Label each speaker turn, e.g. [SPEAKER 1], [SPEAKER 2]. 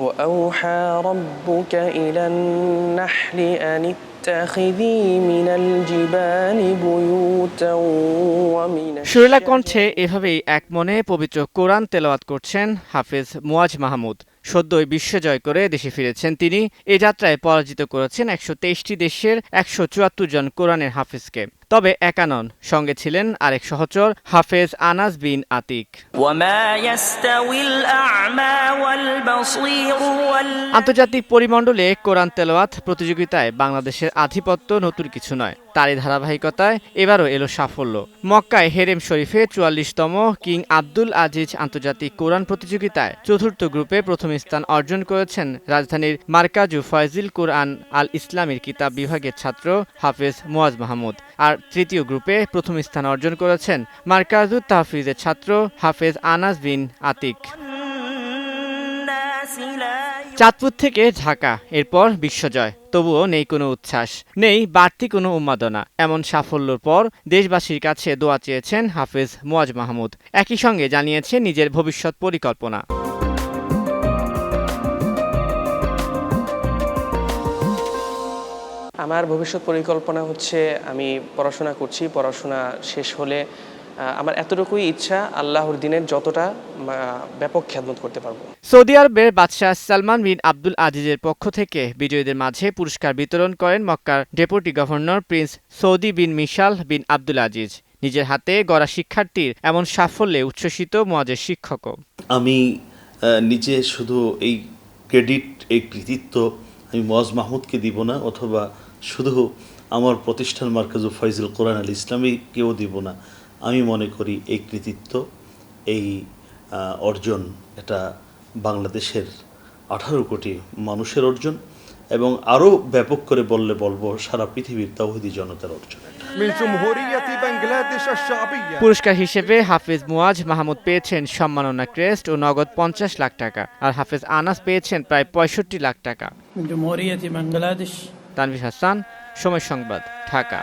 [SPEAKER 1] وأوحى ربك إلى النحل أن اتخذي من الجبال بيوتا ومن
[SPEAKER 2] সুরেলা কণ্ঠে এভাবেই এক মনে পবিত্র কোরআন তেলাওয়াত করছেন হাফেজ মুয়াজ মাহমুদ। সদ্যই বিশ্ব জয় করে দেশে ফিরেছেন তিনি। এ যাত্রায় পরাজিত করেছেন ১২৩টি দেশের ১৭৪ জন কোরআনের হাফেজকে। তবে একা নন, সঙ্গে ছিলেন আরেক সহচর হাফেজ আনাস বিন আতিক। আন্তর্জাতিক পরিমণ্ডলে কোরআন তেলাওয়াত প্রতিযোগিতায় বাংলাদেশের আধিপত্য নতুন কিছু নয়। তারই ধারাবাহিকতায় এবারও এলো সাফল্য। মক্কায় হেরেম শরীফে ৪৪তম কিং আব্দুল আজিজ আন্তর্জাতিক কোরআন প্রতিযোগিতায় চতুর্থ গ্রুপে প্রথম স্থান অর্জন করেছেন রাজধানীর মারকাজু ফয়জিল কোরআন আল ইসলামীর কিতাব বিভাগের ছাত্র হাফেজ মুয়াজ মাহমুদ। আর তৃতীয় গ্রুপে প্রথম স্থান অর্জন করেছেন মারকাজু তাহফিজের ছাত্র হাফেজ আনাস বিন আতিক। চাঁদপুর থেকে ঢাকা, এরপর বিশ্বজয়। তবুও নেই কোনো উচ্ছ্বাস, নেই বাড়তি কোনো উন্মাদনা। এমন সাফল্যের পর দেশবাসীর কাছে দোয়া চেয়েছেন হাফেজ মুয়াজ মাহমুদ। একই সঙ্গে জানিয়েছেন নিজের ভবিষ্যৎ পরিকল্পনা।
[SPEAKER 1] আমার ভবিষ্যৎ পরিকল্পনা হচ্ছে আমি পড়াশোনা করছি, পড়াশোনা শেষ হলে আমার এতটুকুই ইচ্ছা আল্লাহর দিনের যতটা ব্যাপক খেদমত করতে পারবো।
[SPEAKER 2] সৌদি আরবের বাদশাহ সালমান বিন আব্দুল আজিজের পক্ষ থেকে বিজয়ীদের মাঝে পুরস্কার বিতরণ করেন মক্কার ডেপুটি গভর্নর প্রিন্স সৌদি বিন মিশাল বিন আব্দুল আজিজ। নিজের হাতে গড়া শিক্ষার্থীর এমন সাফল্যে উচ্ছ্বসিত মুয়াজের শিক্ষকও।
[SPEAKER 3] আমি নিজে শুধু এই ক্রেডিট, এই কৃতিত্ব আমি মুয়াজ মাহমুদকে দিব না, অথবা শুধু আমার প্রতিষ্ঠান মারকাজু ফয়জিল কোরআন আল ইসলামীকেও দিব না। আমি মনে করি এই কৃতিত্ব, এই অর্জন, এটা বাংলাদেশের 18 কোটি মানুষের অর্জন, এবং আরও ব্যাপক করে বলবো সারা পৃথিবীর তাওহীদি জনতার অর্জন।
[SPEAKER 2] পুরস্কার হিসেবে হাফেজ মুয়াজ মাহমুদ পেয়েছেন সম্মাননা ক্রেস্ট ও নগদ 50 লাখ টাকা, আর হাফেজ আনাস পেয়েছেন প্রায় 65 লাখ টাকা। তানভীর হাসান, সময় সংবাদ, ঢাকা।